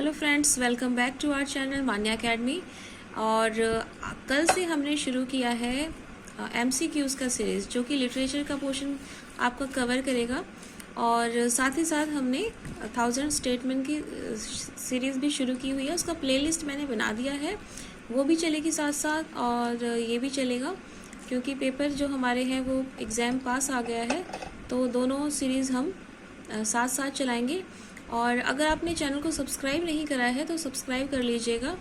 Hello friends, welcome back to our channel Manya academy. और कल से हमने शुरू किया है MCQs का सीरीज़, जो कि लिटरेचर का पोर्शन आपका कवर करेगा। और साथ ही साथ हमने 1000 स्टेटमेंट की सीरीज़ भी शुरू की हुई है। उसका प्लेलिस्ट मैंने बना दिया है, वो भी चलेगी साथ साथ, और ये भी चलेगा क्योंकि पेपर जो हमारे हैं वो एग्ज़ाम पास आ गया है, तो दोनों सीरीज़ हम साथ साथ चलाएंगे। और अगर आपने चैनल को सब्सक्राइब नहीं करा है तो सब्सक्राइब कर लीजिएगा,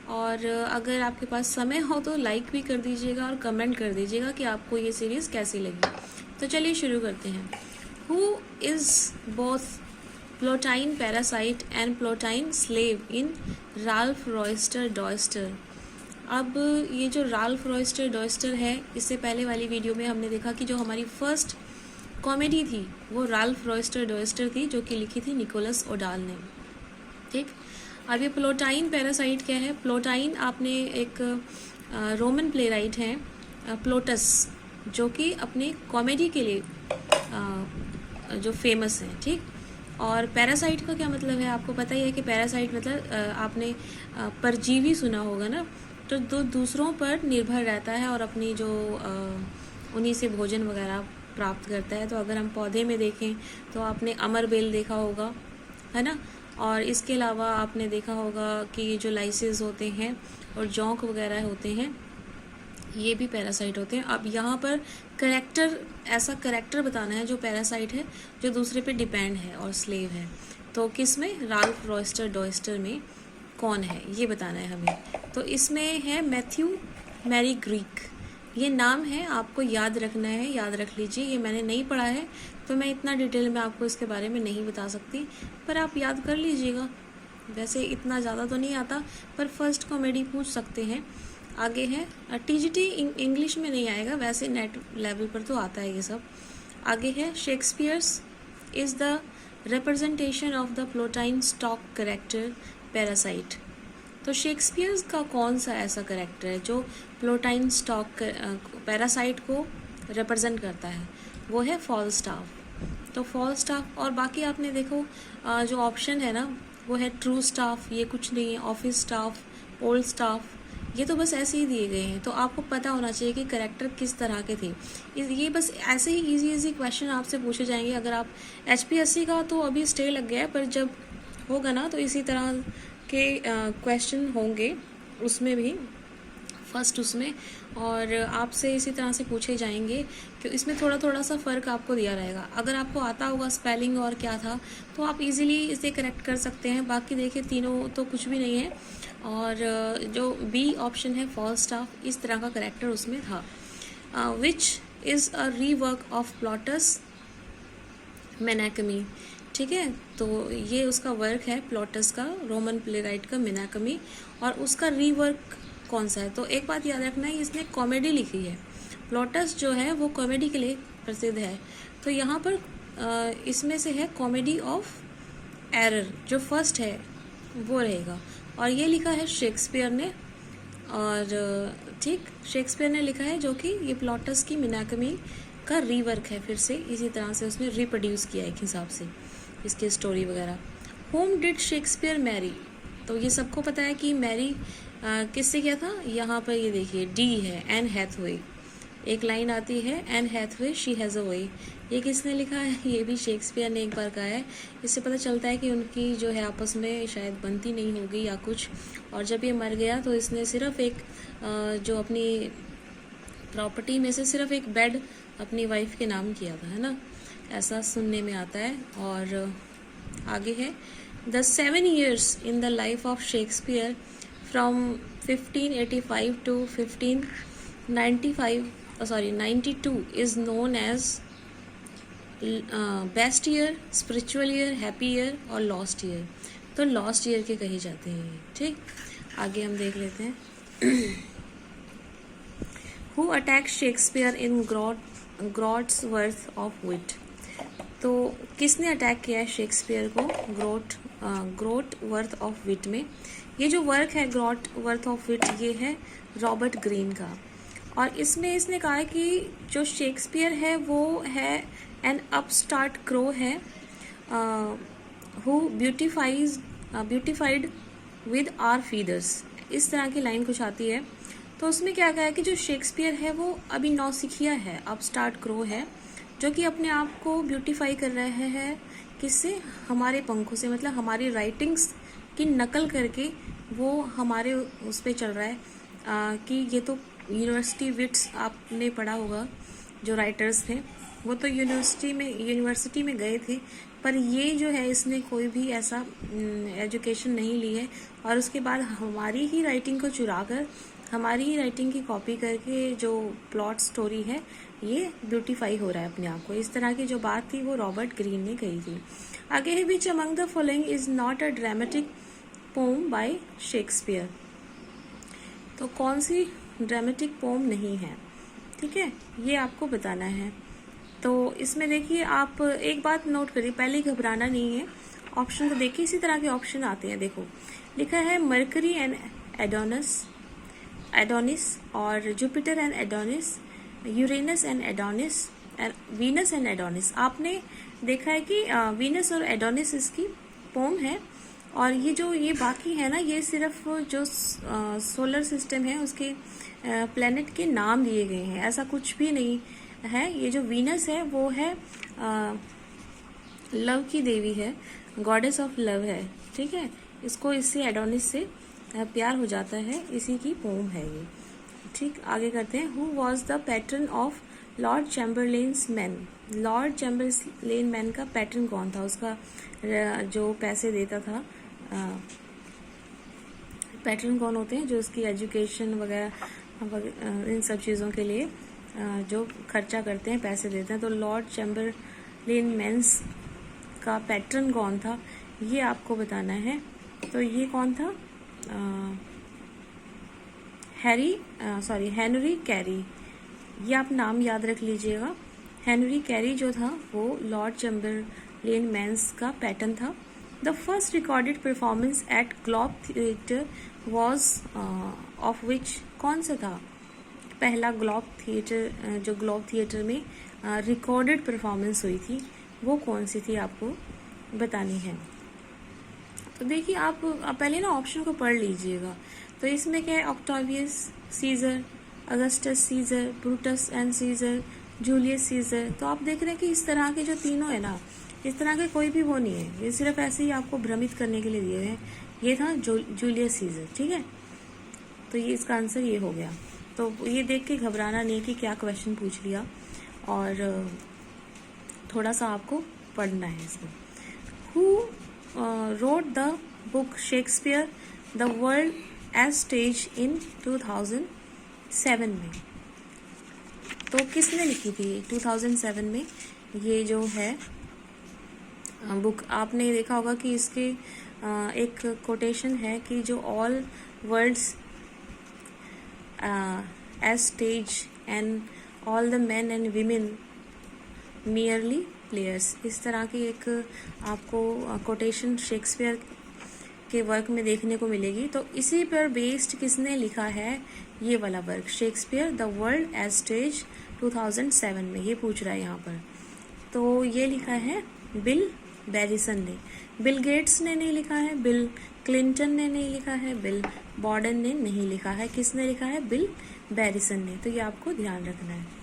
और अगर आपके पास समय हो तो लाइक भी कर दीजिएगा और कमेंट कर दीजिएगा कि आपको ये सीरीज़ कैसी लगी। तो चलिए शुरू करते हैं। Who is both Plautine parasite and Plautine slave in Ralph Roister Doister. अब ये जो राल्फ रॉयस्टर डॉयस्टर है, इससे पहले वाली वीडियो में हमने देखा कि जो हमारी फर्स्ट कॉमेडी थी वो राल्फ रॉयस्टर डॉयस्टर थी, जो कि लिखी थी निकोलस ओडाल ने। ठीक, अब ये प्लोटाइन पैरासाइट क्या है? प्लोटाइन आपने एक रोमन प्लेराइट हैं प्लोटस, जो कि अपने कॉमेडी के लिए जो फेमस हैं। ठीक, और पैरासाइट का क्या मतलब है? आपको पता ही है कि पैरासाइट मतलब आपने परजीवी सुना होगा ना, तो दूसरों पर निर्भर रहता है और अपनी जो उन्हीं से भोजन वगैरह प्राप्त करता है। तो अगर हम पौधे में देखें तो आपने अमर बेल देखा होगा, है ना। और इसके अलावा आपने देखा होगा कि जो लाइसेस होते हैं और जौंक वगैरह होते हैं, ये भी पैरासाइट होते हैं। अब यहाँ पर करेक्टर, ऐसा करेक्टर बताना है जो पैरासाइट है, जो दूसरे पे डिपेंड है और स्लेव है। तो किस में? राल्फ रॉयस्टर डॉयस्टर में कौन है ये बताना है हमें। तो इसमें है मैथ्यू मैरी ग्रीक, ये नाम है, आपको याद रखना है, याद रख लीजिए। ये मैंने नहीं पढ़ा है तो मैं इतना डिटेल में आपको इसके बारे में नहीं बता सकती, पर आप याद कर लीजिएगा। वैसे इतना ज़्यादा तो नहीं आता, पर फर्स्ट कॉमेडी पूछ सकते हैं। आगे है TGT, इंग्लिश में नहीं आएगा, वैसे नेट लेवल पर तो आता है ये सब। आगे है Shakespeare's is the representation of the Plautine stock character parasite. तो शेक्सपियर का कौन सा ऐसा करेक्टर है जो प्लोटाइन स्टॉक पैरासाइट को रिप्रेजेंट करता है? वो है फॉलस्टाफ। तो फॉलस्टाफ, और बाकी आपने देखो जो ऑप्शन है ना, वो है ट्रू स्टाफ, ये कुछ नहीं है, ऑफिस स्टाफ, ओल्ड स्टाफ, ये तो बस ऐसे ही दिए गए हैं। तो आपको पता होना चाहिए कि करेक्टर किस तरह के थे। ये बस ऐसे ही इजी क्वेश्चन आपसे पूछे जाएंगे। अगर आप HPSC का तो अभी स्टे लग गया है, पर जब होगा ना तो इसी तरह के क्वेश्चन होंगे उसमें भी, फर्स्ट उसमें, और आपसे इसी तरह से पूछे जाएंगे कि इसमें थोड़ा थोड़ा सा फ़र्क आपको दिया रहेगा। अगर आपको आता होगा स्पेलिंग और क्या था तो आप इजीली इसे करेक्ट कर सकते हैं। बाकी देखिए तीनों तो कुछ भी नहीं है। और जो B ऑप्शन है फॉलस्टाफ, इस तरह का करेक्टर उसमें था। Which is a rework of Plautus Menaechmi. ठीक है, तो ये उसका वर्क है प्लॉटस का, रोमन प्लेराइट का मेनाकमी, और उसका रीवर्क कौन सा है? तो एक बात याद रखना है, इसने कॉमेडी लिखी है। प्लॉटस जो है वो कॉमेडी के लिए प्रसिद्ध है, तो यहाँ पर इसमें से है कॉमेडी ऑफ एरर, जो फर्स्ट है वो रहेगा। और ये लिखा है शेक्सपियर ने, और ठीक शेक्सपियर ने लिखा है, जो कि ये प्लॉटस की मेनाकमी का रीवर्क है। फिर से इसी तरह से उसने रिप्रोड्यूस किया एक हिसाब से इसकी स्टोरी वगैरह। होम डिड शेक्सपियर मैरी, तो ये सबको पता है कि मैरी किससे किया था। यहाँ पर ये देखिए D है, एन हैथवे, एक लाइन आती है, Anne Hathaway she has a way. ये किसने लिखा है? ये भी शेक्सपियर ने एक बार कहा है। इससे पता चलता है कि उनकी जो है आपस में शायद बनती नहीं होगी या कुछ, और जब ये मर गया तो इसने सिर्फ एक जो अपनी प्रॉपर्टी में से सिर्फ एक बेड अपनी वाइफ के नाम किया था, है ना, ऐसा सुनने में आता है। और आगे है the 7 years in the life of Shakespeare from 1585 to 92 is known as best year, spiritual year, happy year और लॉस्ट ईयर। तो लॉस्ट ईयर के कहे जाते हैं। ठीक, आगे हम देख लेते हैं। Who attack Shakespeare in Groats worth of Wit. तो किसने अटैक किया है शेक्सपियर को ग्रोट वर्थ ऑफ विट में? ये जो वर्क है ग्रॉट वर्थ ऑफ विट, ये है रॉबर्ट ग्रीन का। और इसमें इसने कहा है कि जो शेक्सपियर है वो है एन अपस्टार्ट क्रो है who beautifies beautified with our feathers, इस तरह की लाइन कुछ आती है। तो उसमें क्या कहा है कि जो शेक्सपियर है वो अभी नौसिखिया है, अब स्टार्ट क्रो है, जो कि अपने आप को ब्यूटीफाई कर रहे हैं किससे, हमारे पंखों से, मतलब हमारी राइटिंग्स की नकल करके वो हमारे उस पर चल रहा है कि ये तो यूनिवर्सिटी विट्स आपने पढ़ा होगा, जो राइटर्स थे वो तो यूनिवर्सिटी में गए थे, पर ये जो है इसने कोई भी ऐसा एजुकेशन नहीं ली है, और उसके बाद हमारी ही राइटिंग को चुरा कर, हमारी ही राइटिंग की कॉपी करके जो प्लॉट स्टोरी है ये ब्यूटीफाई हो रहा है अपने आप को। इस तरह की जो बात थी वो रॉबर्ट ग्रीन ने कही थी। आगे है which among the following is not a dramatic poem by Shakespeare, तो कौन सी ड्रामेटिक पोम नहीं है, ठीक है, ये आपको बताना है। तो इसमें देखिए आप एक बात नोट करिए, पहले घबराना नहीं है, ऑप्शन को देखिए, इसी तरह के ऑप्शन आते हैं। देखो लिखा है मरकरी एंड एडोनिस, और Jupiter and Adonis, Uranus and Adonis, Venus and Adonis. आपने देखा है कि वीनस और एडोनिस इसकी पोम है, और ये बाकी है ना, ये सिर्फ जो सोलर सिस्टम है उसके प्लेनेट के नाम दिए गए हैं, ऐसा कुछ भी नहीं है। ये जो वीनस है वो है लव की देवी है, गॉडेस ऑफ लव है, ठीक है, इसको इससे एडोनिस से प्यार हो जाता है, इसी की पोम है ये। ठीक, आगे करते हैं। Who was the patron of Lord Chamberlain's Men, Lord Chamberlain men का पैटर्न कौन था, उसका जो पैसे देता था, पैटर्न कौन होते हैं, जो उसकी एजुकेशन वगैरह इन सब चीज़ों के लिए जो खर्चा करते हैं, पैसे देते हैं। तो लॉर्ड चैम्बरलेन मैन्स का पैटर्न कौन था ये आपको बताना है। तो ये कौन था, हेनरी कैरी, ये आप नाम याद रख लीजिएगा। हेनरी कैरी जो था वो लॉर्ड चैम्बरलेन मैन्स का पैटर्न था। The first recorded performance at globe theatre was of which, कौन सा था पहला ग्लोब थिएटर, जो ग्लोब थिएटर में रिकॉर्डेड परफॉर्मेंस हुई थी वो कौन सी थी, आपको बतानी है। तो देखिए आप पहले ना ऑप्शन को पढ़ लीजिएगा। तो इसमें क्या है, Octavius Caesar, Augustus Caesar, Brutus and Caesar, Julius Caesar. तो आप देख रहे हैं कि इस तरह के जो तीनों है ना, इस तरह के कोई भी वो नहीं है, ये सिर्फ ऐसे ही आपको भ्रमित करने के लिए दिए हुए हैं। ये था जूलियस सीजर, ठीक है, तो ये इसका आंसर ये हो गया। तो ये देख के घबराना नहीं कि क्या क्वेश्चन पूछ लिया, और थोड़ा सा आपको पढ़ना है इसमें। Who wrote the book Shakespeare the world as stage in 2007 में, तो किसने लिखी थी 2007 में ये जो है बुक। आपने देखा होगा कि इसके एक कोटेशन है कि जो all worlds as stage and all the man and women merely players, इस तरह की एक आपको कोटेशन शेक्सपियर के वर्क में देखने को मिलेगी। तो इसी पर बेस्ड किसने लिखा है ये वाला work, Shakespeare the world as stage 2007 में, ये पूछ रहा है यहाँ पर। तो ये लिखा है बिल बैरिसन ने, बिल गेट्स ने नहीं लिखा है, बिल क्लिंटन ने नहीं लिखा है, बिल बॉर्डन ने नहीं लिखा है, किसने लिखा है, बिल बैरिसन ने। तो ये आपको ध्यान रखना है।